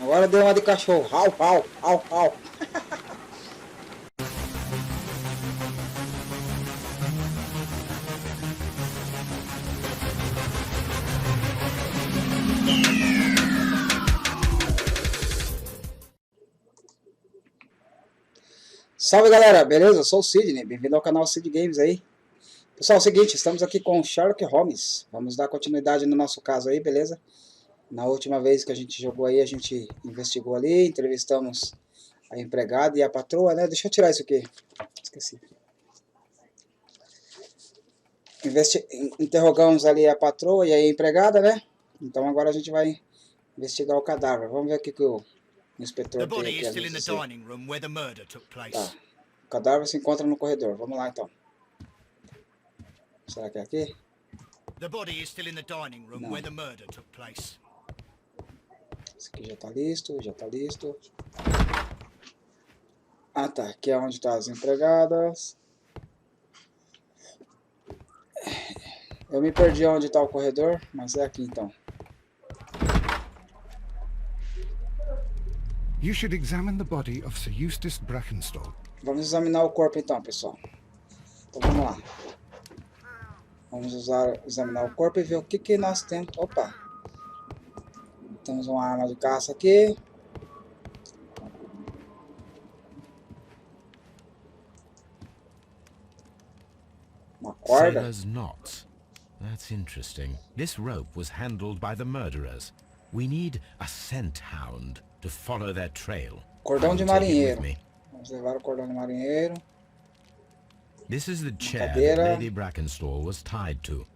Agora deu uma de cachorro. Au, au, au, au. Salve galera, beleza? Eu sou o Sidney, bem-vindo ao canal Sid Games aí. Pessoal, é o seguinte, estamos aqui com Sherlock Holmes. Vamos dar continuidade no nosso caso aí, beleza? Na última vez que a gente jogou aí, a gente investigou ali, entrevistamos a empregada e a patroa, né? Deixa eu tirar isso aqui, esqueci. Interrogamos ali a patroa e a empregada, né? Então agora a gente vai investigar o cadáver. Vamos ver o que o inspetor tem aqui a nos dizer. Tá. O cadáver se encontra no corredor. Vamos lá então. Será que é aqui? Não. Esse aqui já tá listo, já tá listo. Ah tá, aqui é onde tá as empregadas. Eu me perdi onde tá o corredor, mas é aqui então. You should examine the body of Sir Eustace Brackenstall. Vamos examinar o corpo então, pessoal. Então vamos lá. Vamos examinar o corpo e ver o que nós temos. Opa! Temos uma arma de caça aqui. Uma corda. Sailor's knots. That's interesting. This rope was handled by the murderers. We need a scent hound to follow their trail. Cordão de marinheiro. Vamos levar o cordão de marinheiro. This is the chair that Lady Brackenstall was tied to.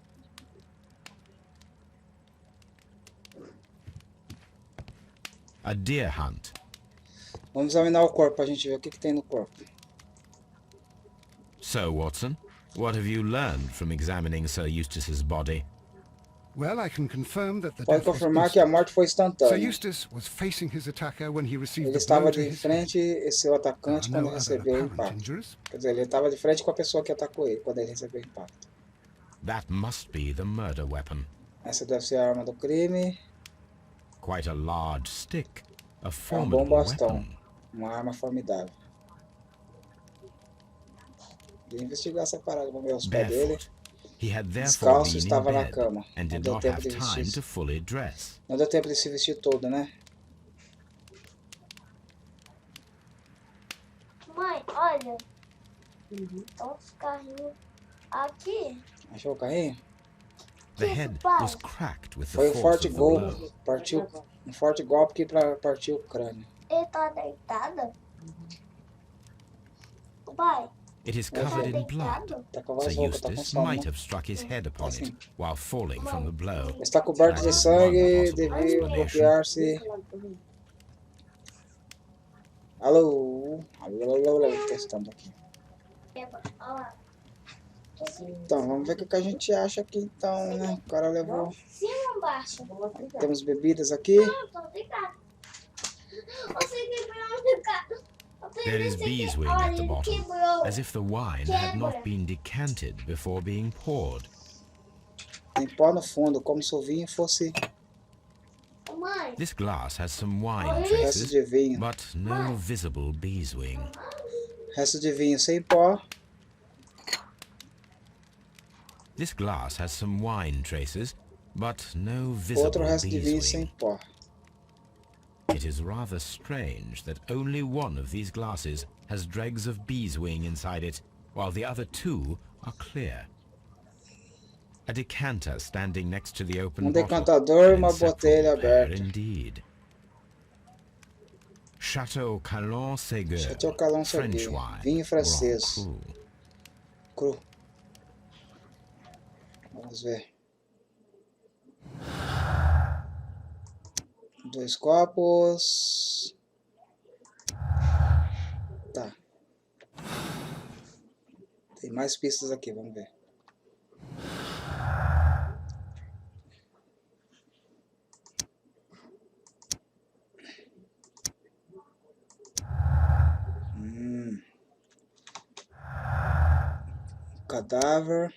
A deer hunt. Vamos examinar o corpo para a gente ver o que tem no corpo. So, Watson, what have you learned from examining Sir Eustace's body? Well, I can confirm that the Pode death was confirmar que a morte foi Sir instantânea. Eustace was facing his attacker when he received Ele the estava blow to de his frente e seu atacante There are quando no recebeu o other apparent impacto. injuries. Quer dizer, ele estava de frente com a pessoa que atacou ele quando ele recebeu o impacto. That must be the murder weapon. Essa deve ser a arma do crime. Quite a large stick. A É um bom formidable bastão. weapon. Uma arma formidável. Vou investigar essa parada, vamos ver os pés dele. Barefoot. He had therefore Descalço, been in estava na bed cama. and Não did deu not tempo have de time vestir. to fully dress. Não deu tempo de se vestir todo, né? Mãe, olha. Então os carrinhos aqui. Achou o carrinho? The head was cracked with the Foi um force forte of the golpe. blow. Partiu um forte golpe que partiu o crânio. Ele tá deitada? Pai, It is ele tá covered in blood. deitado? Tá com a Sir voz rouca, tá com Eustace sono. might have struck his head upon it while falling from the blow. Está coberto de sangue, devia bloquear-se. Alô? Alô, testando aqui. Olha lá. Então, vamos ver o que a gente acha aqui então, né? O cara levou. Cima ou embaixo? Temos bebidas aqui. Não, tô deitado. Você quebrou o deitado. There is beeswing at the bottom, as if the wine had not been decanted before being poured. Tem pó no fundo, como se o vinho fosse Mãe, This glass has some wine resto traces, de vinho. but no visible beeswing. Resto de vinho sem pó. This glass has some wine traces, but no Outro visible resto de vinho sem beeswing. pó. It is rather strange that only one of these glasses has dregs of beeswing inside it, while the other two are clear. A decanter standing next to the open bottle. Decantador e uma An botelha inseparable pair aberta. indeed. Chateau Calon Ségur, Chateau Calon French Ségur, wine, vinho francês. Grand Cru. Cru. Vamos ver. 2 copos. Tá. Tem mais pistas aqui, vamos ver. Cadáver.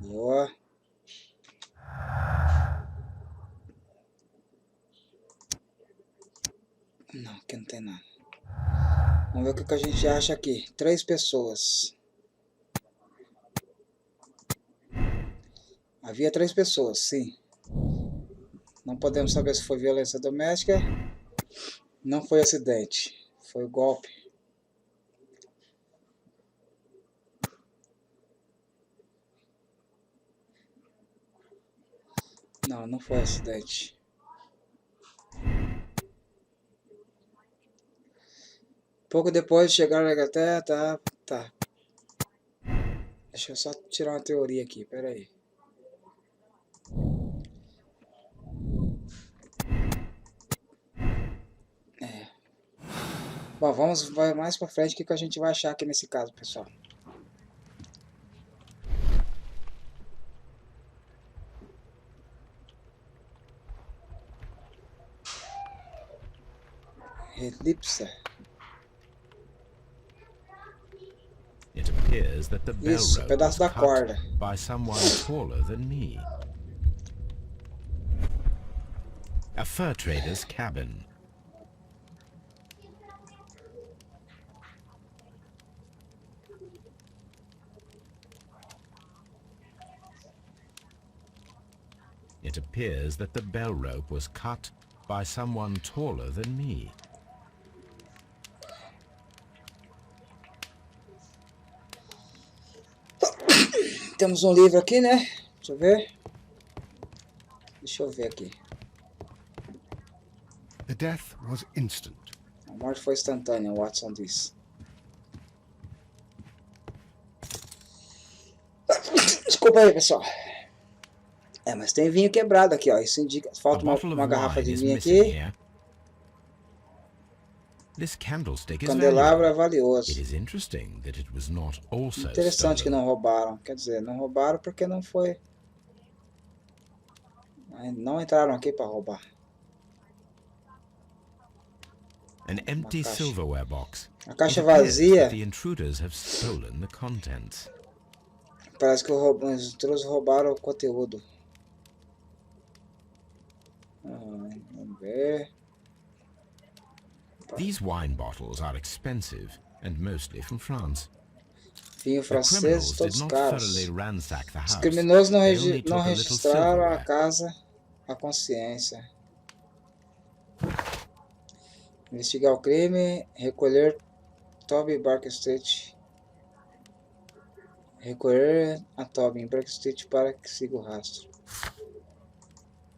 Boa. Não, aqui não tem nada. Vamos ver o que a gente acha aqui. 3 pessoas. Havia 3 pessoas, sim. Não podemos saber se foi violência doméstica. Não foi acidente. Foi golpe. Não, não foi acidente. Pouco depois de chegar na Inglaterra, tá. Deixa eu só tirar uma teoria aqui, pera aí. Bom, vamos mais pra frente o que a gente vai achar aqui nesse caso, pessoal. Elipse. It appears that the bell Isso, rope pedaço was da corda. cut by someone taller than me. A fur trader's cabin. It appears that the bell rope was cut by someone taller than me. Temos um livro aqui, né? Deixa eu ver. Deixa eu ver aqui. The death was instant. A morte foi instantânea, o Watson diz. Desculpa aí, pessoal. É, mas tem vinho quebrado aqui, ó. Isso indica. Falta uma garrafa de vinho aqui. This candlestick is Candelabro é valuable. valioso. It is interesting that it was not also Interessante que stolen. não roubaram. Quer dizer, não roubaram porque não foi. Não entraram aqui para roubar. An empty caixa. silverware box. A caixa It appears vazia. that the intruders have stolen the contents. Parece que os intrusos roubaram o conteúdo. Vamos ver. These wine bottles are expensive and mostly from France. Vinho The francês, criminals did todos not caros. thoroughly ransack the Os house. criminosos não, They only não took a little registraram a silverware. casa, a consciência. Investigar o crime, recolher Toby Barker Street. Recolher a Toby em Barker Street para que siga o rastro.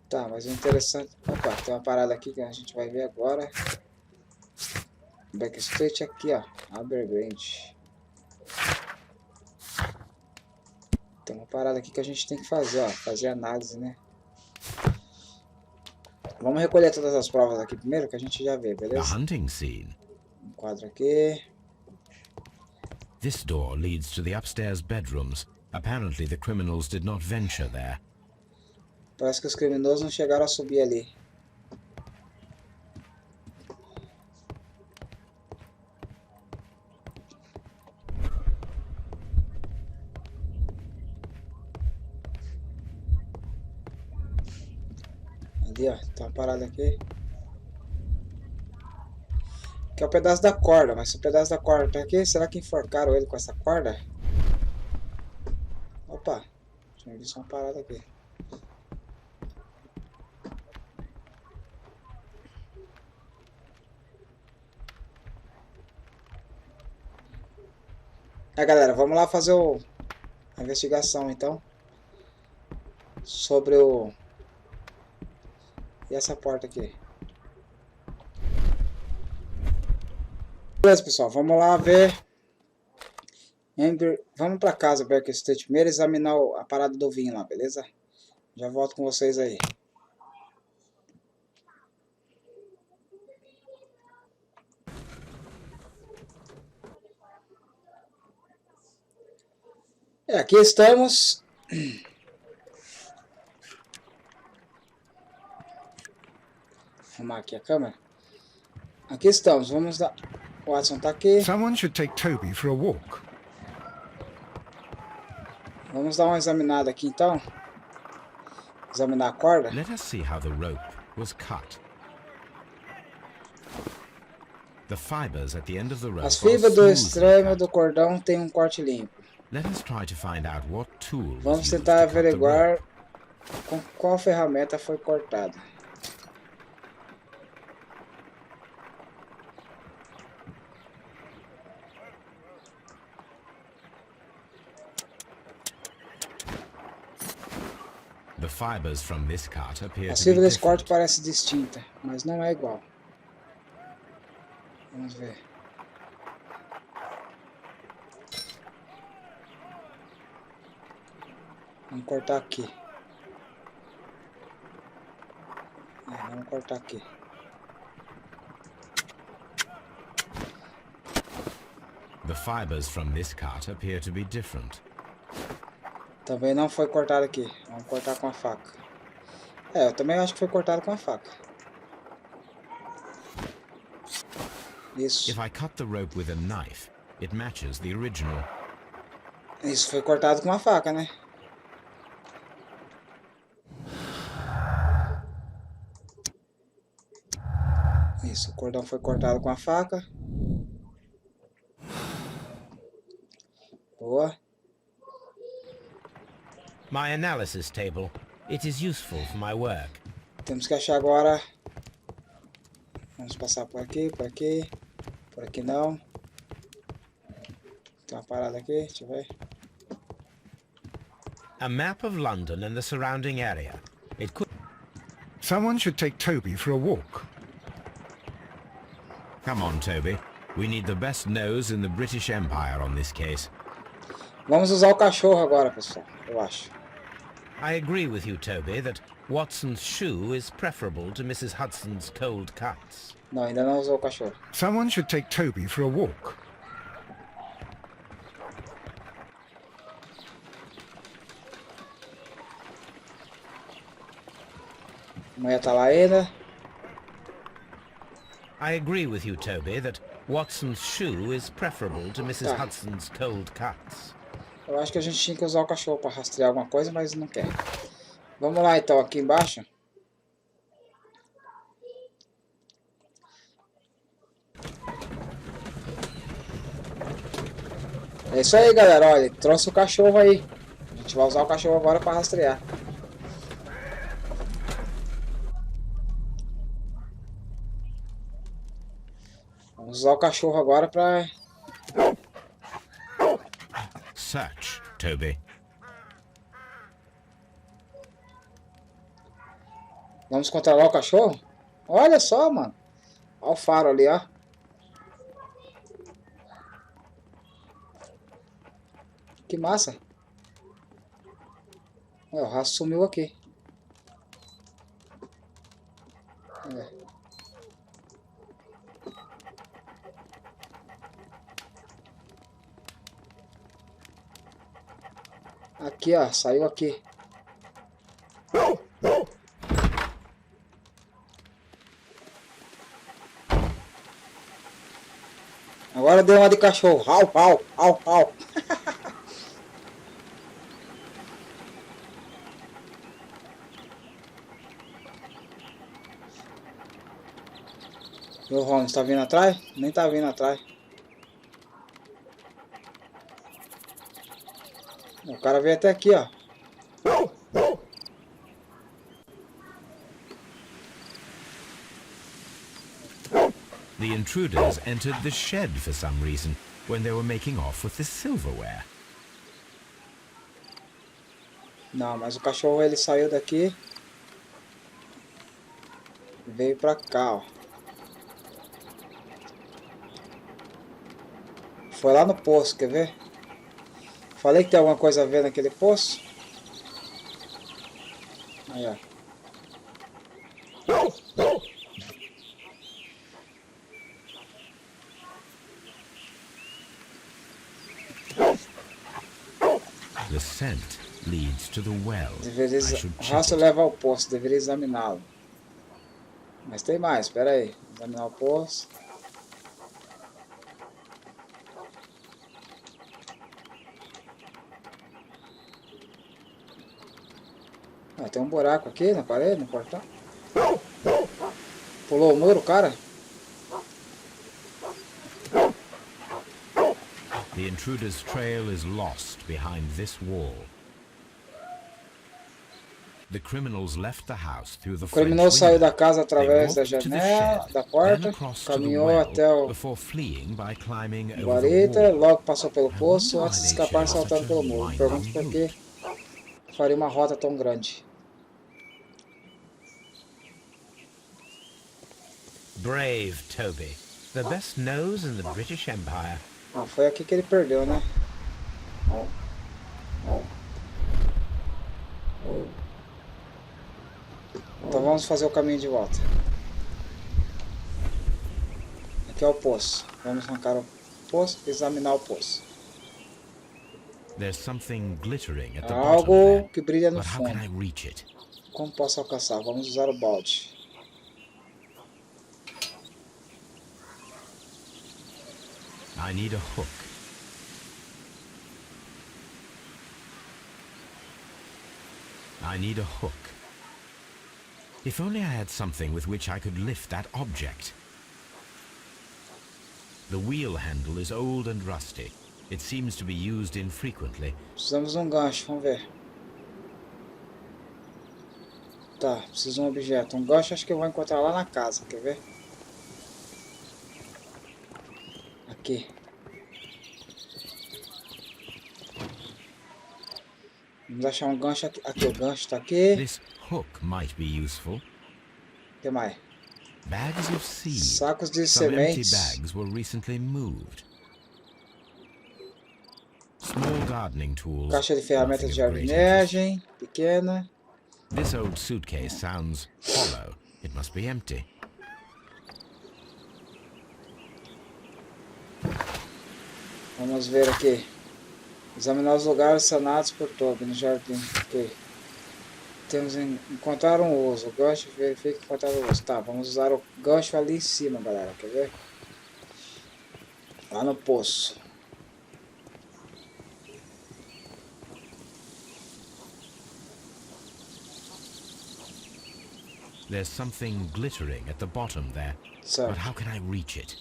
Tá, mas o interessante... Opa, tem uma parada aqui que a gente vai ver agora. Barker Street aqui, ó. Abbey Grange. Tem uma parada aqui que a gente tem que fazer, ó. Fazer análise, né? Vamos recolher todas as provas aqui primeiro, que a gente já vê, The beleza? hunting scene. Um quadro aqui. This door leads to the upstairs bedrooms. Apparently the criminals did not venture there. Parece que os criminosos não chegaram a subir ali. Ali, ó, tá uma parada aqui. Que é o pedaço da corda, mas se o pedaço da corda tá aqui, será que enforcaram ele com essa corda? Opa, tinha visto uma parada aqui. Galera, vamos lá fazer a investigação então. Sobre o... E essa porta aqui. Beleza, pessoal, vamos lá ver. Vamos pra casa, Barker Street primeiro, examinar a parada do vinho lá, beleza? Já volto com vocês aí. Aqui estamos. Vou arrumar aqui a câmera. Aqui estamos, vamos dar... O Watson tá aqui. Someone should take Toby for a walk. Vamos dar uma examinada aqui então. Examinar a corda. Let us see how the rope was cut. The fibers at the end of the rope As are fibras do smoothly extremo cut. do cordão têm um corte limpo. Let us try to find out what tool was Vamos used tentar to cut the averiguar rope. com qual ferramenta foi cortada. The fibers from this cut appear As to be fibras desse corte different. parecem distintas, mas não é igual. Vamos ver. Vamos cortar aqui. Vamos cortar aqui. The fibers from this cut appear to be different. Também não foi cortado aqui. Vamos cortar com a faca. Eu também acho que foi cortado com a faca. Isso. If I cut the rope with a knife, it matches the original. Isso foi cortado com a faca, né? Isso, o cordão foi cortado com a faca. Boa. My analysis table. It is useful for my work. Temos que achar agora. Vamos passar por aqui, por aqui. Por aqui não. Tem uma parada aqui, deixa eu ver. A map of London and the surrounding area. It could... Someone should take Toby for a walk. Come on, Toby. We need the best nose in the British Empire on this case. Vamos usar o cachorro agora, pessoal, eu acho. I agree with you, Toby, that Watson's shoe is preferable to Mrs. Hudson's cold cuts. Não, ainda não usou o cachorro. Someone should take Toby for a walk. A mulher tá lá ainda. I agree with you, Toby, that Watson's shoe is preferable to Mrs. Tá. Hudson's cold cuts. Eu acho que a gente tinha que usar o cachorro para rastrear alguma coisa, mas não quer. Vamos lá então, aqui embaixo. É isso aí, galera. Olha, trouxe o cachorro aí. A gente vai usar o cachorro agora para rastrear. Vamos usar o cachorro agora para... Search, Toby. Vamos controlar o cachorro? Olha só, mano. Olha o faro ali, ó. Que massa. Olha, o rastro sumiu aqui. Olha. Aqui, ó. Saiu aqui. Agora deu uma de cachorro. Au, au, au, au. E o Holmes tá vindo atrás? Nem tá vindo atrás. O cara veio até aqui, ó. The intruders entered the shed for some reason when they were making off with the silverware. Não, mas o cachorro ele saiu daqui. Veio pra cá, ó. Foi lá no poço, quer ver? Falei que tem alguma coisa a ver naquele poço. Aí, ó. The scent leads to the well. Deveria, I should o check rastro it. leva ao poço, deveria examiná-lo. Mas tem mais, espera aí. Examinar o poço. Ah, tem um buraco aqui na parede, no portão. Pulou o muro, cara. The intruder's trail is lost behind this wall. The criminals left the house through the O criminoso French saiu window. da casa They através da walked to the janela, shed, da then porta, across to the caminhou well, até o before fleeing by climbing over the guarita, wall. logo passou pelo I poço wonder antes de why they escapar chose such saltando a pelo muro. Me pergunto por que winding faria uma rota tão grande. Brave Toby, the best nose in the British Empire. Ah, foi aqui que ele perdeu, né? Então vamos fazer o caminho de volta. Aqui é o poço. Vamos arrancar o poço e examinar o poço. There's something glittering at the Há bottom algo there, que brilha no but how can fundo. I reach it? Como posso alcançar? Vamos usar o balde. I need a hook. I need a hook. If only I had something with which I could lift that object. The wheel handle is old and rusty. It seems to be used infrequently. Precisamos de um gancho, vamos ver. Tá, preciso de um objeto. Um gancho acho que eu vou encontrar lá na casa, quer ver? Aqui. Vamos achar um gancho aqui. Aqui, o gancho tá aqui. This hook might be useful. O que mais? Bags of seed. Sacos de Some empty sementes. bags were recently moved. Small gardening tools. Caixa de ferramentas de nothing of great interest. jardinagem. Pequena. This old suitcase sounds hollow. It must be empty. Vamos ver aqui. Examinar os lugares sanados por Toby no jardim. Ok. Temos encontrar um uso. Gancho, verifique encontrar o uso. Tá, vamos usar o gancho ali em cima, galera. Quer ver? Lá no poço. There's something glittering at the bottom there. Certo. But how can I reach it?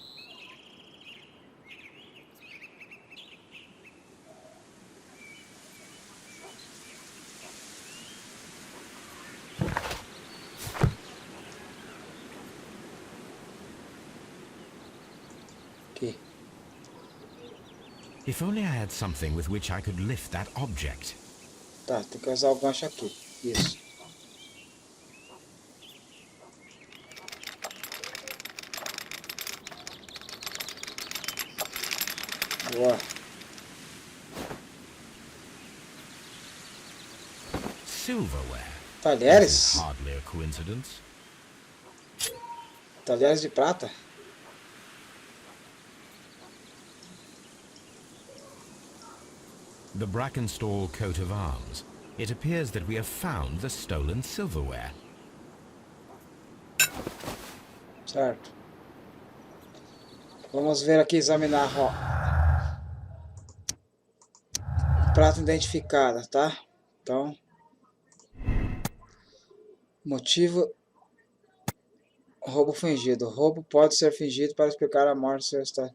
Aqui. If only I had something with which I could lift that object. Tá, tem que usar o gancho aqui. Isso. Boa. Silverware. This Talheres? is hardly a coincidence. Talheres de prata? The Brackenstall coat of arms. It appears that we have found the stolen silverware. Certo. Vamos ver aqui, examinar, ó. Prata identificada, tá? Então, motivo, roubo fingido. Roubo pode ser fingido para explicar a morte do seu estado.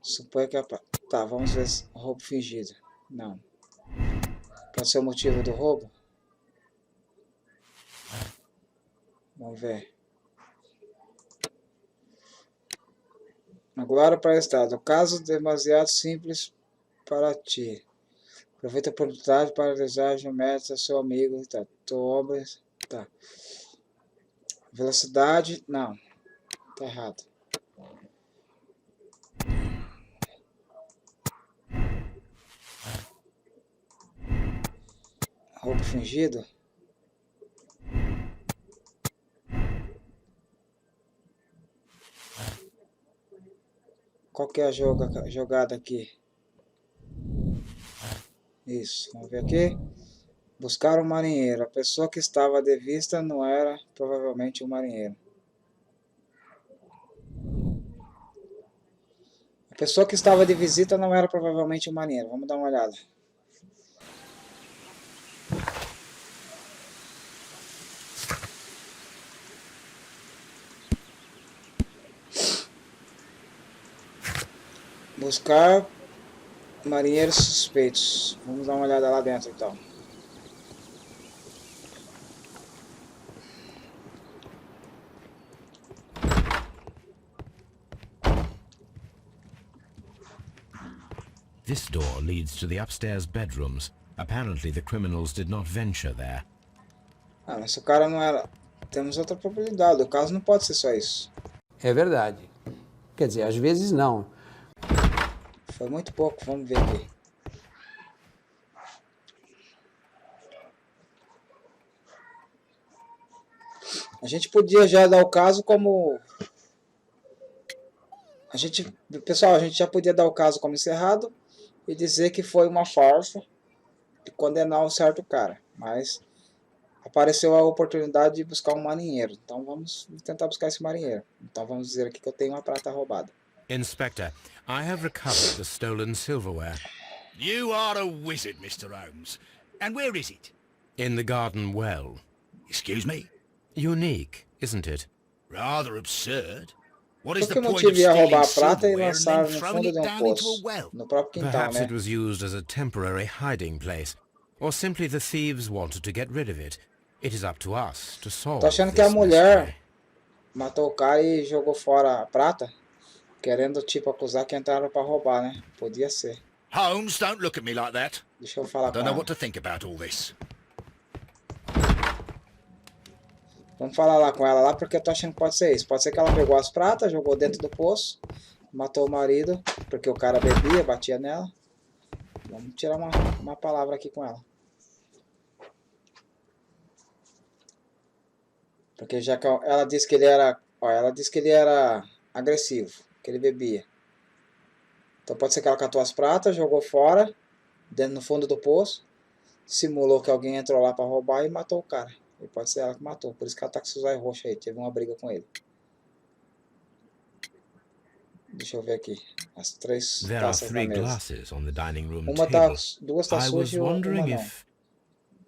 Suponha que a... Tá, vamos ver se roubo fingido. Não. Pode ser o motivo do roubo? Vamos ver. Agora para o estado. Caso demasiado simples para ti. Aproveita a oportunidade para desejar geometria ao seu amigo. Tá. Obras. Tá. Velocidade. Não. Tá errado. Roubo fingido. Qual que é a jogada aqui? Isso, vamos ver aqui. Buscar um marinheiro. A pessoa que estava de vista não era provavelmente um marinheiro. A pessoa que estava de visita não era provavelmente um marinheiro. Vamos dar uma olhada. Buscar Marinheiros suspeitos. Vamos dar uma olhada lá dentro então. This door leads to the upstairs bedrooms. Apparently the criminals did not venture there. Ah, mas se o cara não era... Temos outra probabilidade. O caso não pode ser só isso. É verdade. Quer dizer, às vezes não. Foi muito pouco. Vamos ver aqui. A gente podia já dar o caso como... Pessoal, a gente já podia dar o caso como encerrado e dizer que foi uma farsa e condenar um certo cara. Mas apareceu a oportunidade de buscar um marinheiro. Então vamos tentar buscar esse marinheiro. Então vamos dizer aqui que eu tenho uma prata roubada. Inspector, I have recovered the stolen silverware. You are a wizard, Mr. Holmes. And where is it? In the garden well. Excuse me? Unique, isn't it? Rather absurd. What is Por the que point motivo of ia stealing roubar a prata e silverware and lançar then no throwing fundo it de um down into a poço? well? No próprio quintal, Perhaps né? it was used as a temporary hiding place. Or simply the thieves wanted to get rid of it. It is up to us to solve Tô achando que a this mulher mystery. matou o cara e jogou fora a prata, querendo tipo acusar que entraram para roubar, né? Podia ser. Holmes, don't look at me like that. Deixa eu I falar com don't know ela. what to think about all this. Vamos falar lá com ela lá, porque eu tô achando que pode ser isso. Pode ser que ela pegou as pratas, jogou dentro do poço, matou o marido, porque o cara bebia, batia nela. Vamos tirar uma palavra aqui com ela. Porque já que ela disse que ele era, ela disse que ele era agressivo, que ele bebia. Então pode ser que ela catou as pratas, jogou fora, dentro no fundo do poço, simulou que alguém entrou lá para roubar e matou o cara. E pode ser ela que matou, por isso que ela tá com esses olhos roxos aí, teve uma briga com ele. Deixa eu ver aqui, as três There are taças da 3 mesa. glasses on the dining room Uma table. duas tá I was sujas e uma wondering não. if...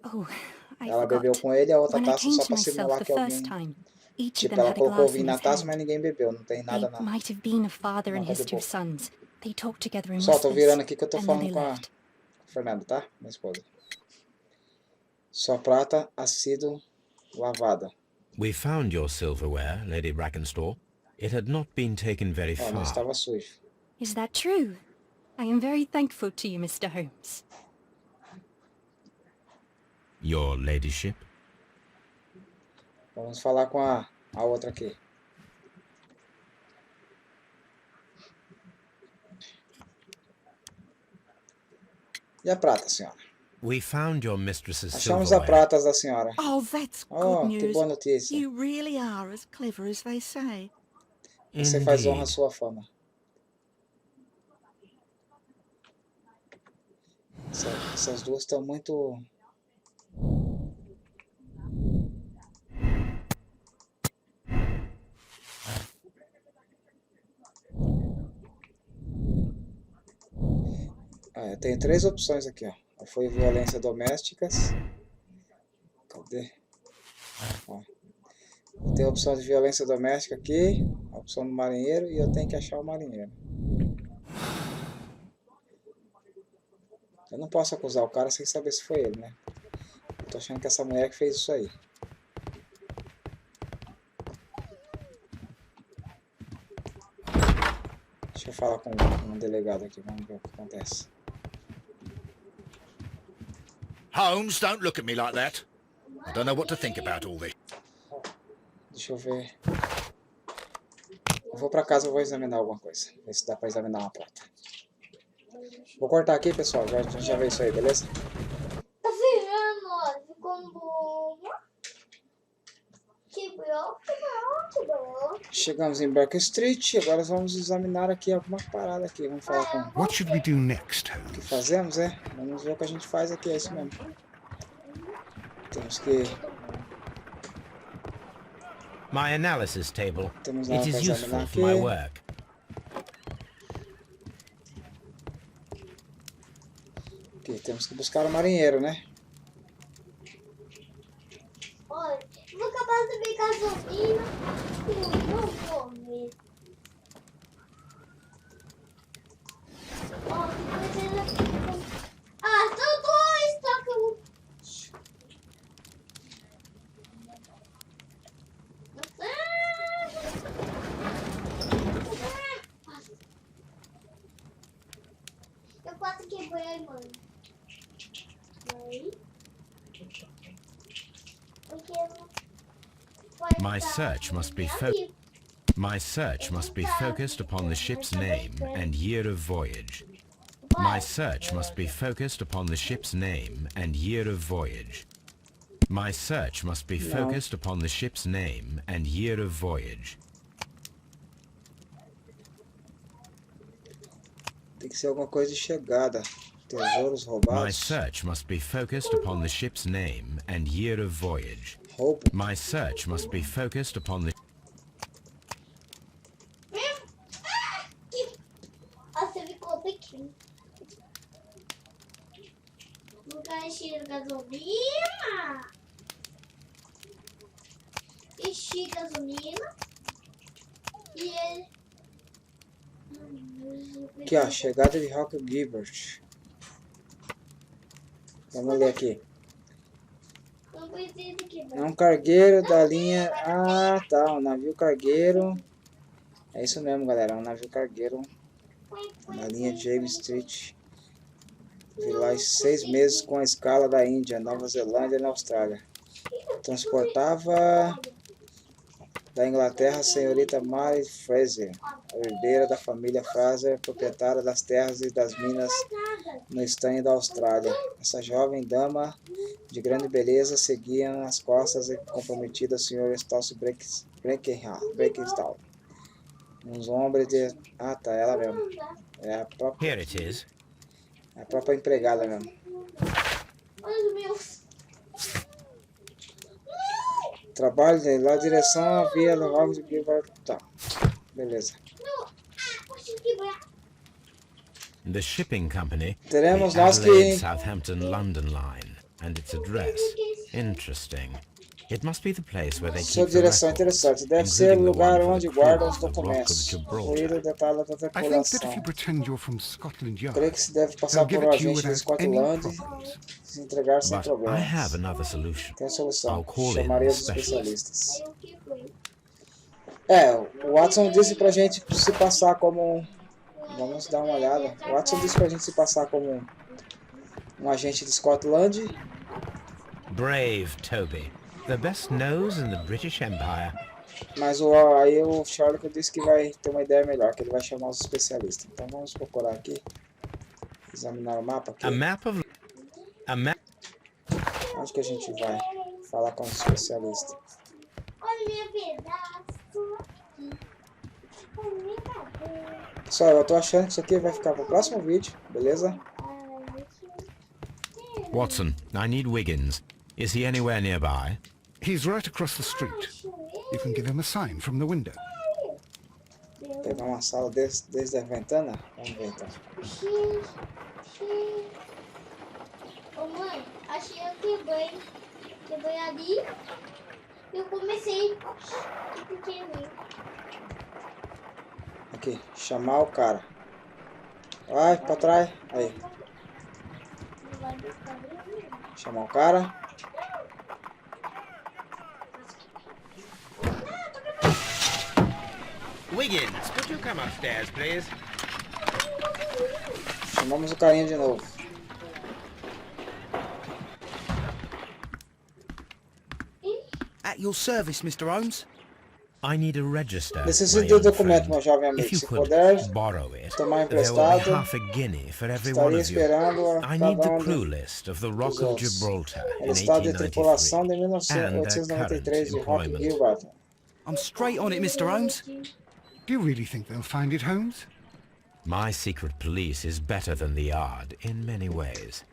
Oh, I Ela bebeu forgot. com ele, a outra When I taça came só to para myself simular the que alguém... first time, each of Tipo, them ela had a colocou glass vinho in na his taça, mas hand. ninguém bebeu, não tem nada They na... might have been a father and Nada his de 2 boa. sons. They talked together in Só tô whispers, virando aqui que eu tô and then falando they com a left. Fernanda, tá? Minha esposa. Sua prata ha sido lavada. We found your silverware, Lady Brackenstall. It had not been taken very Ó, não far. estava sujo. Is that true? I am very thankful to you, Mr. Holmes. Your ladyship? Vamos falar com a outra aqui. E a prata, senhora? We found your mistress's Achamos a silverware. prata da senhora. Oh, that's good Oh, que news. boa notícia. You really are as clever as they say. Você faz honra à Indeed. sua fama. Essas duas estão muito... Eu tenho 3 opções aqui, ó. Foi violência domésticas. Cadê? Ó. Eu tenho a opção de violência doméstica aqui, a opção do marinheiro, e eu tenho que achar o marinheiro. Eu não posso acusar o cara sem saber se foi ele, né? Eu tô achando que essa mulher que fez isso aí. Deixa eu falar com um delegado aqui, vamos ver o que acontece. Holmes, don't look at me like that. I don't know what to think about all this. Deixa eu ver. Eu vou pra casa e vou examinar alguma coisa. Ver se dá pra examinar uma prata. Vou cortar aqui, pessoal. Já vê isso aí, beleza? Tá virando, ó. Ficou bom. Quebrou. Chegamos em Baker Street. Agora vamos examinar aqui alguma parada aqui. Vamos falar com What should we do next, o que Holmes? fazemos, é? Vamos ver o que a gente faz aqui, é isso mesmo. Temos que... My analysis table. Temos lá It para is examinar useful for my aqui. work. Aqui, temos que buscar o marinheiro, né? Olha, vou acabar de beber gasolina e não vou ver. Ó, precisa foi, mãe? Mãe? Porque não... My search must be focused upon the ship's name and year of voyage. My search must be focused upon the ship's name and year of voyage. My search must be focused upon the ship's name and year of voyage. Tem que ser alguma coisa de chegada. Tesouros roubados. My search must be focused upon the ship's name and year of voyage. Roubo. My search must be focused upon the... Você ficou pequeno. Lugar encher gasolina. Enchi gasolina. E ele... Aqui, ó. Chegada de Rock Gilbert. Vamos ler aqui. Não precisa que É um cargueiro da linha... Ah, tá. Um navio cargueiro. É isso mesmo, galera. É um navio cargueiro na linha James Street. Vi lá 6 meses com a escala da Índia, Nova Zelândia e na Austrália. Transportava da Inglaterra a senhorita Mary Fraser, a herdeira da família Fraser, proprietária das terras e das minas no estanho da Austrália. Essa jovem dama de grande beleza seguia nas costas e comprometida ao Sr. Stalcy Breakenstall. Uns homens de... Ah, tá, ela mesmo. É a própria... Here it is. É a própria empregada mesmo. Olha os meus. Trabalho dele, lá direção à via do Rock de Gilbert. Tá, beleza. Não. Poxa, que vai. The shipping company, Teremos the nós Adelaide que... Southampton London line, and its address. Interesting. It must be the place where they Sua keep the direção é records, interessante. Deve ser o including the lugar one for onde the crew guardam os of the Rock of documentos. Gibraltar. Incluído o detalhe da I think that if tripulação. you pretend you're from Scotland Creio Yard, que se deve they'll passar give por um it to you agente de without any Scotland problems. e se entregar sem But I problemas. have another solution. Tem a solução. I'll call in Chamaria the os specialist. especialistas. Aí o que foi? O Watson disse pra gente se passar como... Vamos dar uma olhada. O Watson disse pra gente se passar como um agente de Scotland. Brave Toby, the best nose in the British Empire. Mas aí o Sherlock disse que vai ter uma ideia melhor, que ele vai chamar os especialistas. Então vamos procurar aqui. Examinar o mapa aqui. A map. Onde que a gente vai falar com os especialistas? Olha minha pedaço aqui. Olha minha cabeça. Pessoal, eu tô achando que isso aqui vai ficar pro próximo vídeo, beleza? Watson, I need Wiggins. Is he anywhere nearby? he's right across the street. You can give him a sign from the window. Pegar uma sala desde a ventana? Vamos ver então. Ô mãe, achei eu quebrei ali. Eu comecei pequenininho. Aqui, chamar o cara. Vai pra trás. Aí, chamar o cara. Wiggins, could you come upstairs, please? Chamamos o carinha de novo. At your service, Mr. Holmes. I need a register. Necessito my do young documento, friend. meu jovem amigo. If you Se could puder, borrow it, tomar there will be emprestado. half a guinea for every one Estaria of you. esperando a I need cada the um crew list of the Rock dos of outros. Gibraltar O in estado de tripulação 1893 de and their 1893 de current Rock employment. Gilbert. I'm straight on it, Mr. Holmes. Do you really think they'll find it, Holmes? My secret police is better than the Yard in many ways.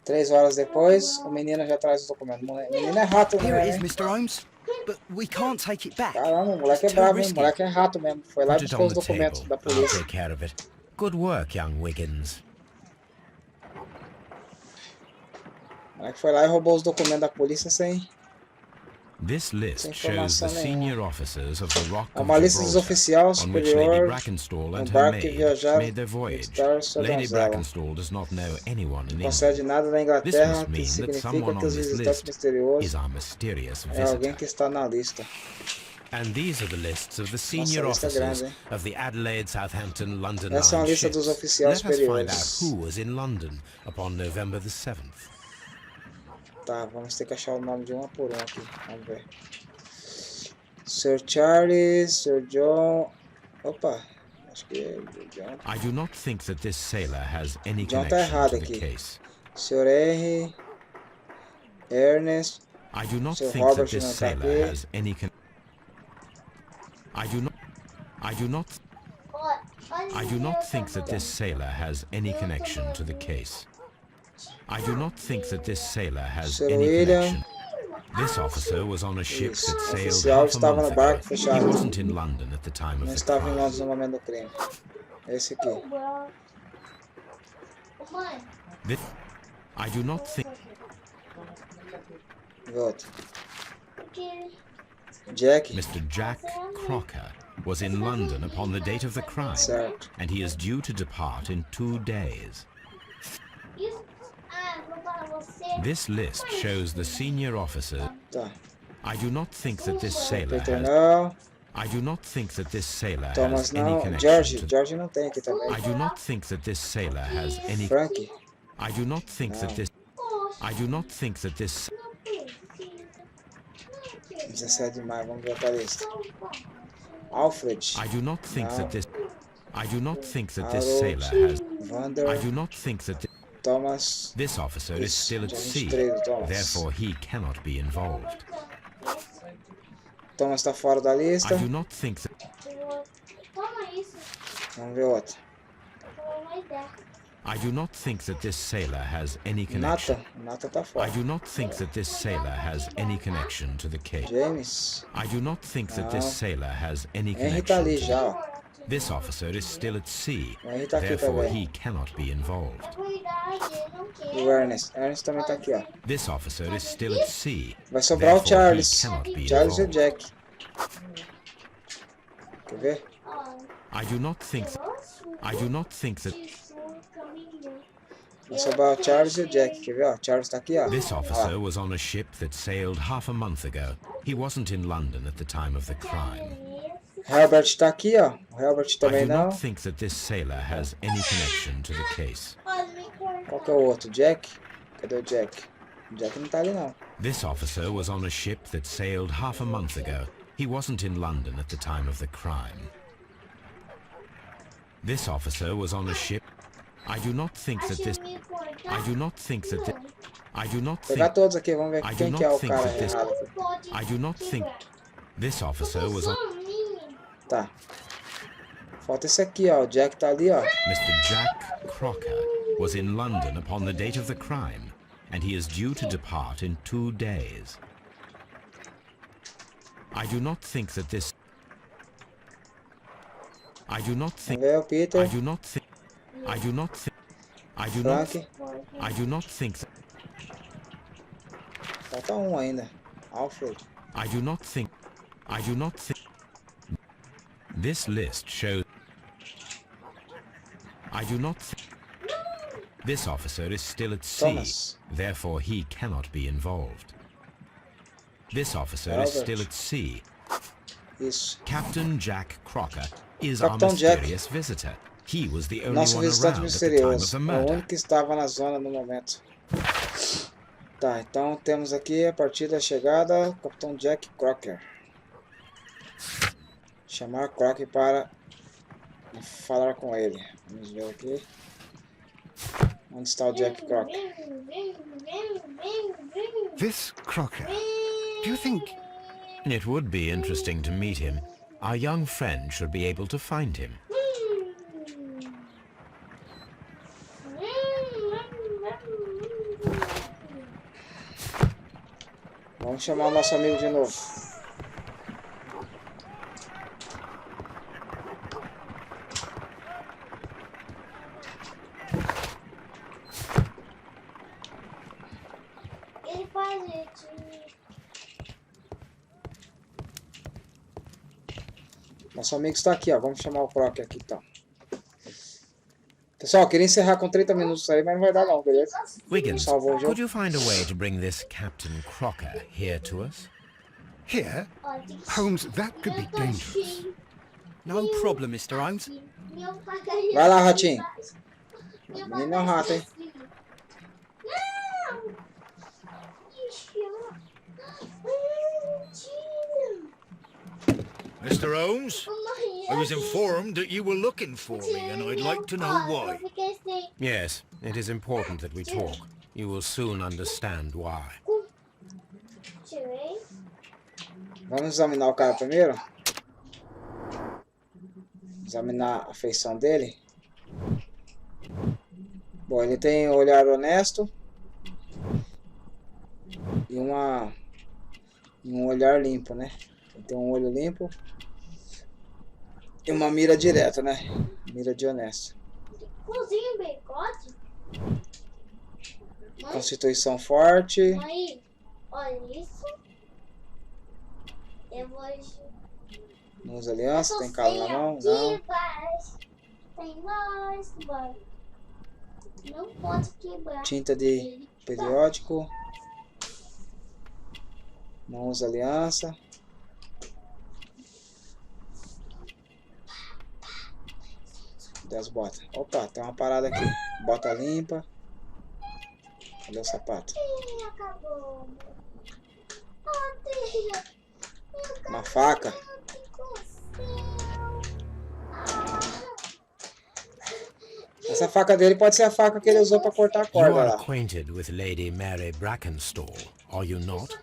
3 horas depois, o menino já traz os documentos. O menino é rato, Here it is, né? Mr. Holmes. But we can't take it back. Caramba, o moleque é It's too bravo, hein? O risky. moleque é rato mesmo. Foi lá e Put it buscou on os the documentos table. da I'll polícia. take care of it. Good work, young Wiggins. O moleque foi lá e roubou os documentos da polícia sem... This list Sem shows the informação senior officers of the Rock É of uma lista dos Gibraltar, oficiais on which Lady superior Brackenstall no and her barco que maid viajaram made their voyage. visitar sua Lady donzela. Brackenstall does not know anyone in Não England. concede nada da This Inglaterra, must que mean that significa someone que on os this visitantes list misteriosos is our mysterious é alguém visitor. que está na lista. And these are the lists of the senior lista officers grande, hein? of the Adelaide, Southampton, London Essa é uma line lista dos ships. oficiais Let us find out superiores. who was in London upon November the 7th. Tá, vamos ter que achar o nome de um por um aqui. Vamos ver. Sir Charles, Sir John... Opa, acho que é John. I do not think that this sailor has any John tá connection errado to the aqui. case. Sir Henry, Ernest, I do not Sir think Robert that this não tá sailor aqui. has any I do not think that this sailor has any connection to the case. I do not think that this sailor has Sir any William. connection. This officer was on a ship Isso. that O sailed oficial half a estava month no ago. barco He fechado. wasn't in London at the time Não of the estava em crime. Londres no momento do crime. Esse aqui. I do not think E outro. Jack. Mr. Jack Crocker was in London upon the date of the crime, Certo. and he is due to depart in 2 days. This list shows the senior officer. Tá. I do not think that this sailor Peter has. não. I do not think that this sailor Thomas has any não. connection George. to. George não tem aqui também. I do not think that this sailor has any. Frank. I do not think that this. I do not think that this. 17 de maio. Vamos ver outra lista. Alfred. I do not think No. that this. I do not think that this Harold. sailor has. Vander. I do not think that Thomas. this officer is still at Dia sea. 23, Thomas. Therefore, he cannot be involved. Thomas está fora da lista. I do not think that. Vamos ver outro. I do not think that this sailor has any connection. Nathan. Nathan tá I fora. do not think that this sailor has any connection to the case. James. I do not think that this No. sailor has any Henry tá connection. ali já, ó. This officer is still at sea. O Henry tá aqui Therefore, também. he cannot be involved. E o Ernest. Ernest também tá aqui, ó. This officer is still at sea. Vai sobrar o Therefore, Charles. he cannot be Charles e o involved. Jack. Quer ver? I do not think. I do not think that Vai sobrar o Charles e o Jack. Quer ver, ó? Charles tá aqui, ó. this officer Ó. was on a ship that sailed half a month ago. He wasn't in London at the time of the crime. Herbert tá aqui, ó. O Herbert I também do não. not think that this sailor has any connection to the case. Qual que é o outro? Jack? Cadê o Jack? O Jack não tá ali, não. This officer was on a ship that sailed half a month ago. He wasn't in London at the time of the crime. This officer was on a ship. I do not think that this. I do not think that this. I do not Vou pegar think. todos aqui, vamos ver I do quem not que é o think cara that this- errado aqui. I do not think. This officer was on. Tá. Falta esse aqui, ó. O Jack tá ali, ó. Mr. Jack Crocker was in London upon the date of the crime, and he is due to depart in 2 days. I do not think that this. I do not Vamos think. ver o Peter. I do not think. I do not think. I do not. Frank. I do not think. Falta um ainda. Alfred. I do not think. I do not think. This list shows. I do not think. This officer is still at sea. Thomas. Therefore, he cannot be involved. This officer is Albert. still at sea. Isso. Captain Jack Crocker is Capitão our Jack. mysterious visitor. He was the only Nosso one visitante around at the time of misterioso. the É o murder. único que estava na zona no momento. Tá, então temos aqui a partir da chegada, Capitão Jack Crocker. Chamar Crocker para falar com ele. Vamos ver aqui. Onde está o Jack Crocker? This Crocker. Do you think... It would be interesting to meet him. Our young friend should be able to find him. Vamos chamar o nosso amigo de novo. Ele faz isso. Nosso amigo está aqui, ó. Vamos chamar o Crocker aqui, então. Pessoal, eu queria encerrar com 30 minutos aí, mas não vai dar não, beleza? Wiggins, Salvou o jogo. could you find a way to bring this Captain Crocker here to us? Here? Holmes, that could be dangerous. No problem, Mr. Holmes. Vai lá, ratinho. Menino é um rato, hein? Não! Mr. Holmes, I was informed that you were looking for me, and I'd like to know why. Yes, it is important that we talk. You will soon understand why. Vamos examinar o cara primeiro. Examinar a feição dele. Bom, ele tem um olhar honesto e um olhar limpo, né? Ele tem um olho limpo e uma mira direta, né? Mira de honesto. Cozinha bigode? Constituição forte. Mãe, olha isso. Eu vou... Não usa aliança, tem calo na mão? Não. Tem mais, vai. Não pode quebrar. Tinta de periódico. Não usa aliança. Cadê as botas? Opa, tem uma parada aqui. Bota limpa. Cadê o sapato? Acabou. Uma faca. Essa faca dele pode ser a faca que ele usou para cortar a You corda are lá. acquainted with Lady Mary Brackenstall, are you not?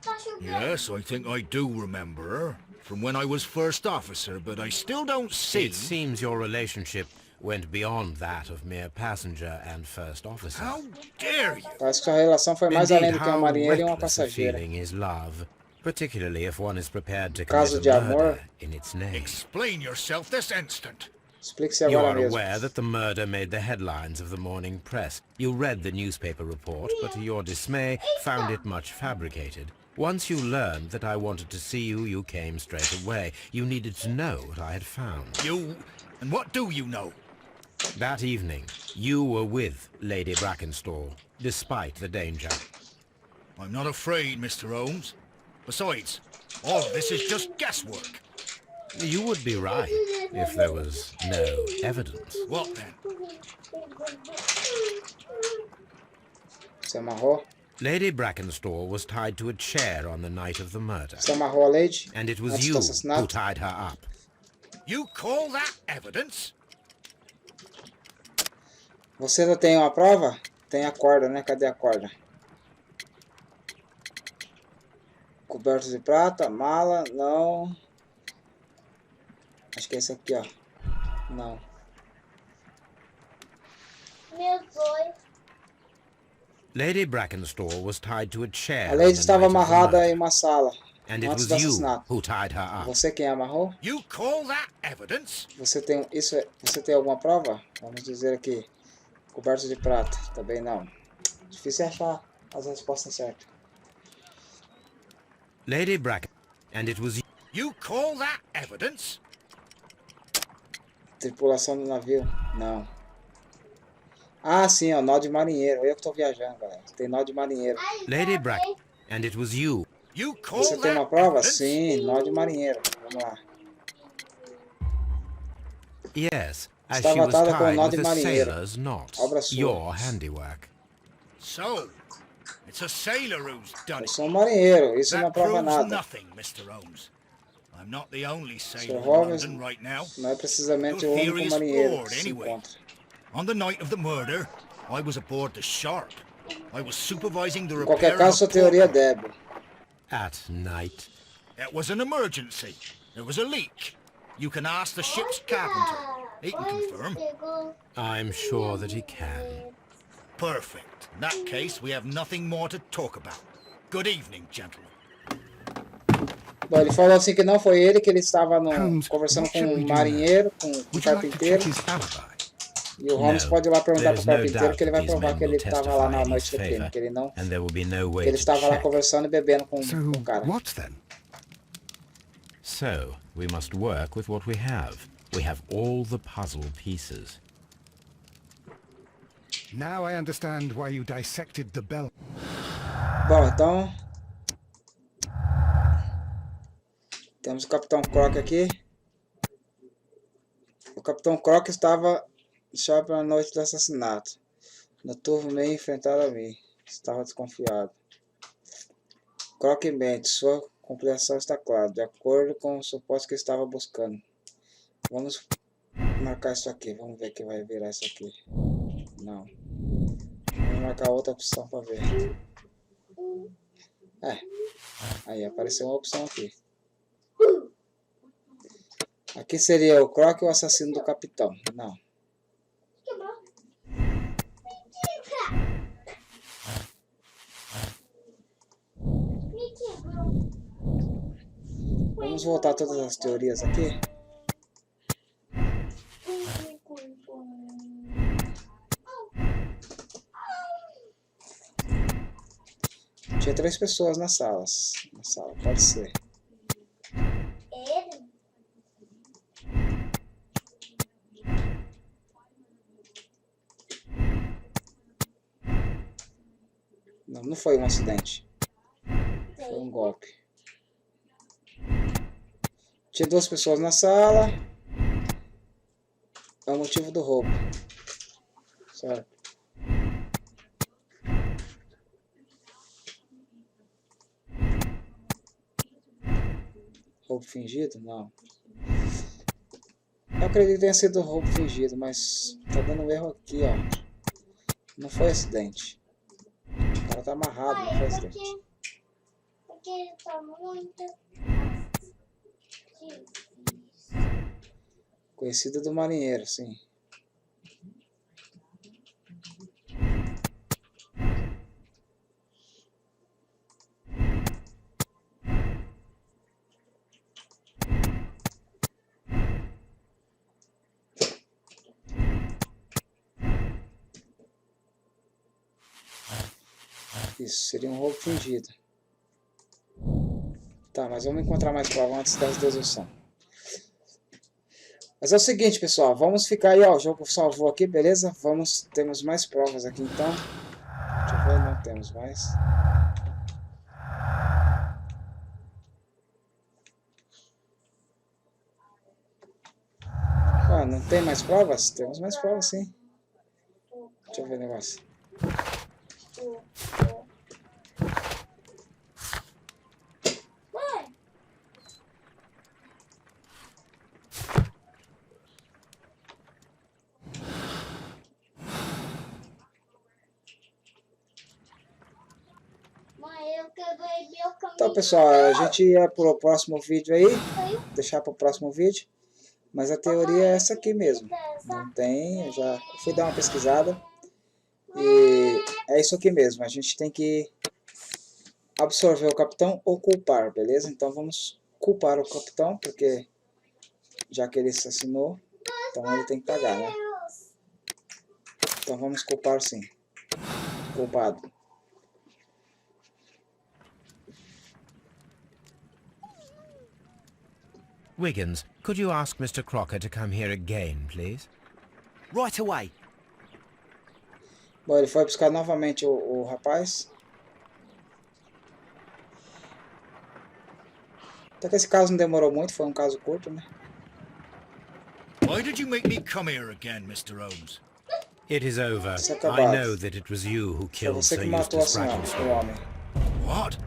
Yes, I think I do remember her from when I was first officer, but I still don't see. It seems your relationship went beyond that of mere passenger and first officer. How dare you? Parece que sua relação foi mais Indeed, além do que uma how marinheira e uma reckless a passageira. feeling is love, particularly if one is prepared to Caso commit de a amor. murder in its name. Explain yourself this instant. Explique-se You agora are mesmo. aware that the murder made the headlines of the morning press. You read the newspaper report, but to your dismay, found it much fabricated. Once you learned that I wanted to see you, you came straight away. You needed to know what I had found. You... and what do you know? That evening, you were with Lady Brackenstall, despite the danger. I'm not afraid, Mr. Holmes. Besides, all of this is just guesswork. You would be right if there was no evidence. What then? Você amarrou? Lady Brackenstall was tied to a chair on the night of the murder, Você amarrou a Lady? and it was Antes you do who assassinato? tied her up. You call that evidence? Você não tem uma prova? Tem a corda, né? Cadê a corda? Cobertos de prata, mala, não. Acho que é esse aqui, ó. Não. Meus dois. Lady Brackenstall was tied to a chair A on Lady the estava night of the amarrada murder, em uma sala. and it Antes was do you assassinato. who tied her up. Você quem amarrou? You call that evidence? Você tem isso? Você tem alguma prova? Vamos dizer aqui. Cobertos de prata. Também não. Difícil achar as respostas certas. Lady Bracken, and it was You call that evidence? Tripulação do navio? Não. Ah, sim, ó, nó de marinheiro. Eu que tô viajando, galera. Tem nó de marinheiro. Lady Bracken, and it was you. You call Você tem uma that prova? evidence? Sim, nó de marinheiro. Vamos lá. Yes, as Estava she was atada com um tied nó with de a marinheiro. sailor's knot. Obra sua. Your handiwork. So, it's a sailor who's done Eu it. sou um marinheiro. Isso não That prova proves nada. nothing, Mr. Holmes. I'm not the only sailor in Holmes, London right now. Não é precisamente o Your único theory is marinheiro flawed que se anyway. encontra. On the night of the murder, I was aboard the Sharp. I was supervising the Em repair qualquer of caso, a sua teoria é port. débil. At night. It was an emergency. There was a leak. You can ask the ship's carpenter. He can confirm. I'm sure that he can. Perfect. In that case, we have nothing more to talk about. Good evening, gentlemen. Bom, ele falou assim que não foi ele, que ele estava Holmes, conversando what com should we um do marinheiro, com um Would you like to carpinteiro. check his alibi? E o Holmes No, pode ir lá perguntar there pro is no carpinteiro doubt que ele vai that these provar men que ele will estava lá na testify in noite his do crime, favor, que ele não, and there will be no que way ele to estava lá check. conversando e bebendo com So, o cara. what then? So, we must work with what we have. We have all the puzzle pieces. Now I understand why you dissected the bell. Bom, então Temos o Capitão Croc aqui. O Capitão Croc estava já na noite do assassinato. No turno meio enfrentado a mim. Estava desconfiado. Croc mente. Sua compreensão está clara. De acordo com o suposto que estava buscando. Vamos marcar isso aqui. Vamos ver que vai virar isso aqui. Não. Vamos marcar outra opção para ver. Aí apareceu uma opção aqui. Aqui seria o Croc ou o assassino do capitão? Não. Vamos voltar a todas as teorias aqui. Tinha 3 pessoas na sala, pode ser. Não, não foi um acidente. Foi um golpe. Tinha 2 pessoas na sala. É o motivo do roubo. Certo. Roubo fingido? Não. Eu acredito que tenha sido roubo fingido, mas tá dando um erro aqui, ó. Não foi acidente. O cara tá amarrado, não foi acidente. Porque ele tá muito... Conhecido do marinheiro, sim. Isso, seria um roubo fingido. Tá, mas vamos encontrar mais prova antes da dedução. Mas é o seguinte, pessoal, vamos ficar aí, ó, o jogo salvou aqui, beleza? Temos mais provas aqui, então. Deixa eu ver, não temos mais. Ah, não tem mais provas? Temos mais provas, sim. Deixa eu ver o negócio. Então, pessoal, a gente ia pro próximo vídeo aí, deixar pro próximo vídeo, mas a teoria é essa aqui mesmo. Não tem, eu já fui dar uma pesquisada e é isso aqui mesmo. A gente tem que absorver o capitão ou culpar, beleza? Então vamos culpar o capitão, porque já que ele assassinou, então ele tem que pagar, né? Então vamos culpar sim. Culpado. Wiggins, could you ask Mr. Crocker to come here again, please? Right away. Bom, ele foi buscar novamente o rapaz. Até que esse caso não demorou muito, foi um caso curto, né? Why did you make me come here again, Mr. Holmes? It is over. Isso é I acabado. know that it was you who Foi killed você Sir que matou Eustace assim, ó, o Brackenstall. homem. What?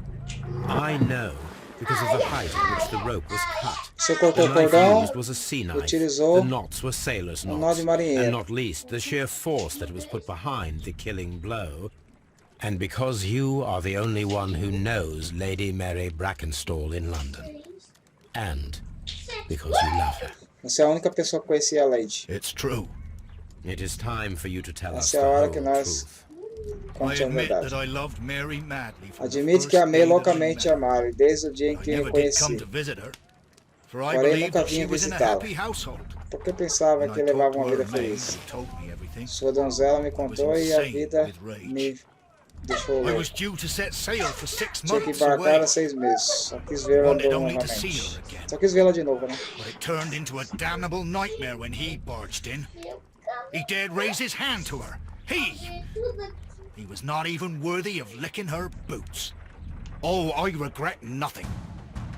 I know, because of the height at which the rope was cut. Você cortou The o knife cordão, used was a sea knife. utilizou The knots were sailor's nó knots. de marinheiro. And not least, the sheer force that was put behind the killing blow. And because you are the only one who knows Lady Mary Brackenstall in London. And because you love her. Você é a única pessoa que conhecia a Lady. It's true. It is time for you to tell us Essa é the a hora whole que nós truth. I conte a admit that verdade. I loved Mary madly from the Admite first que amei day that I loucamente met a her. Mary desde o dia em I que a never did come conheci. to visit her, for I Porém, believed nunca that she vinha was in a visitá-la. happy household. Porque pensava When que I levava talked uma to vida her maid, feliz. who told me everything, Sua donzela me I was contou e a insane vida with rage. me deixou I louco. was due to set sail for 6 Tinha que months embarcar away, há 6 meses. Só quis vê-la Wanted only to see novamente. her again. Só quis vê-la de novo, né? but it turned into a damnable nightmare when he barged in. He dared raise his hand to her. He was not even worthy of licking her boots. Oh, I regret nothing.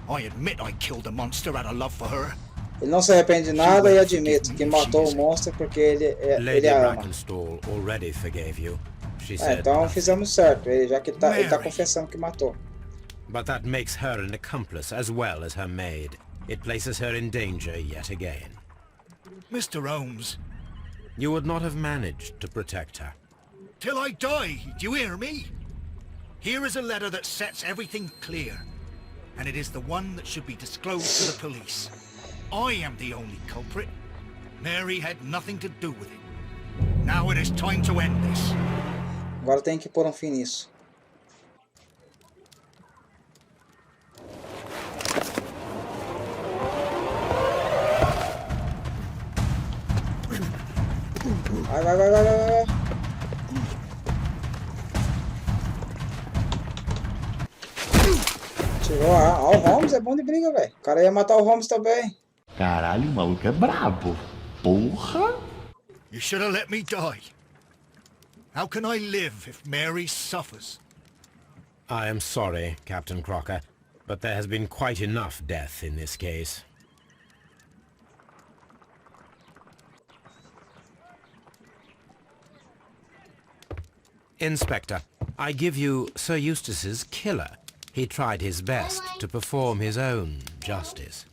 I admit I killed the monster out of love for her. Ele não se arrepende de nada e admite que matou o monstro porque ele Lady a ama. Brackenstall already forgave you. She said Então nothing. fizemos certo, já que ele tá Mary. confessando que matou. But that makes her an accomplice as well as her maid. It places her in danger yet again. Mr. Holmes, You would not have managed to protect her. till I die, do you hear me? Here is a letter that sets everything clear, and it is the one that should be disclosed to the police. I am the only culprit. Mary had nothing to do with it. Now it is time to end this. Agora tem que pôr um fim nisso. Vai. Tirou o Holmes é bom de briga, velho. O cara ia matar o Holmes também. Caralho, o maluco é brabo. Porra! You should have let me die. How can I live if Mary suffers? I am sorry, Captain Crocker, but there has been quite enough death in this case. Inspector, I give you Sir Eustace's killer. He tried his best to perform his own justice.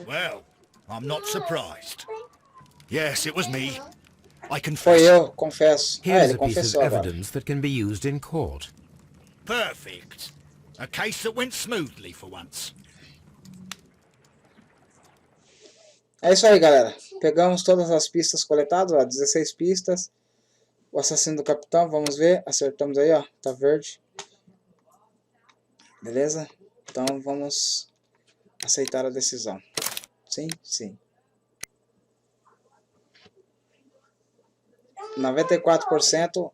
Well, I'm not surprised. Yes, it was me. I Foi confess. eu, confesso. Here's Ele a piece of confessou agora. evidence that can be used in court. Perfect. A case that went smoothly for once. É isso aí, galera. Pegamos todas as pistas coletadas, ó, 16 pistas. O assassino do capitão, vamos ver. Acertamos aí, ó. Tá verde. Beleza? Então vamos aceitar a decisão. Sim, sim. 94%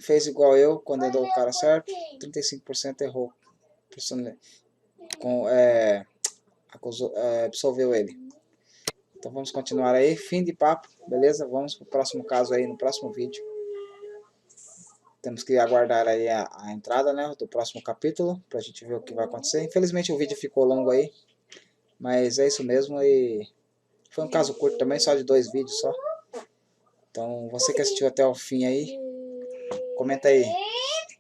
fez igual eu quando eu dou o cara certo. 35% errou. Absolveu ele. Então vamos continuar aí. Fim de papo, beleza? Vamos pro próximo caso aí no próximo vídeo. Temos que aguardar aí a entrada, né, do próximo capítulo pra gente ver o que vai acontecer. Infelizmente o vídeo ficou longo aí, mas é isso mesmo. E foi um caso curto também, só de 2 vídeos só. Então você que assistiu até o fim aí, comenta aí.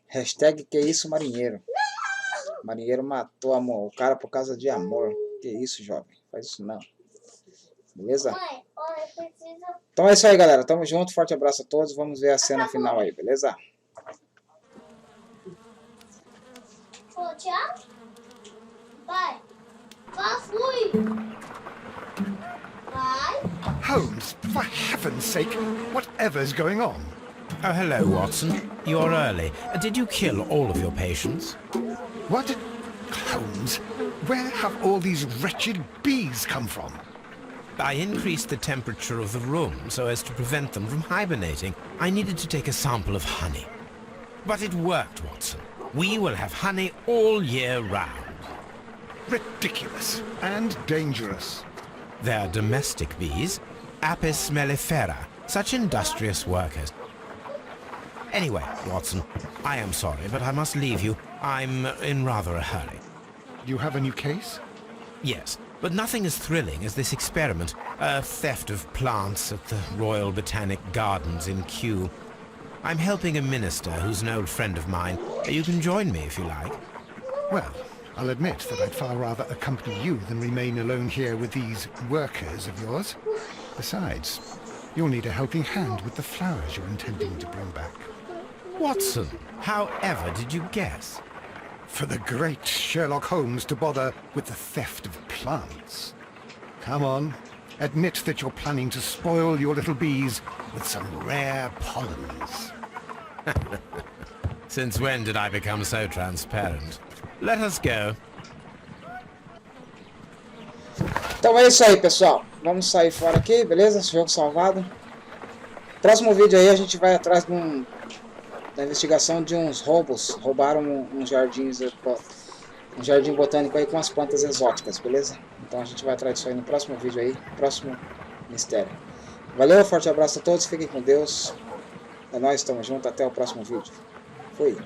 Hashtag que isso, marinheiro. Marinheiro matou o cara por causa de amor. Que isso, jovem, faz isso não. Beleza? Então é isso aí, galera. Tamo junto, forte abraço a todos. Vamos ver a cena final aí, beleza? Tchau. Vai. Vá, fui. Vai. Holmes, for heaven's sake, whatever's going on? Oh, hello, Watson. You're early. Did you kill all of your patients? What? Holmes, where have all these wretched bees come from? I increased the temperature of the room so as to prevent them from hibernating. I needed to take a sample of honey. But it worked, Watson. We will have honey all year round. Ridiculous and dangerous. They're domestic bees, Apis mellifera, such industrious workers. Anyway, Watson, I am sorry, but I must leave you. I'm in rather a hurry. You have a new case? Yes, but nothing as thrilling as this experiment. A theft of plants at the Royal Botanic Gardens in Kew. I'm helping a minister who's an old friend of mine. You can join me if you like. Well, I'll admit that I'd far rather accompany you than remain alone here with these workers of yours. Besides, you'll need a helping hand with the flowers you're intending to bring back. Watson, however did you guess? For the great Sherlock Holmes to bother with the theft of plants. Come on, admit that you're planning to spoil your little bees with some rare pollens. Since when did I become so transparent? Let us go. Então é isso aí, pessoal. Vamos sair fora aqui, beleza? Jogo salvado. Próximo vídeo aí a gente vai atrás da investigação de uns roubos. Roubaram um jardim botânico aí com as plantas exóticas, beleza? Então a gente vai atrás disso aí no próximo vídeo aí, próximo mistério. Valeu, forte abraço a todos, fiquem com Deus. É nóis, tamo junto, até o próximo vídeo. Fui.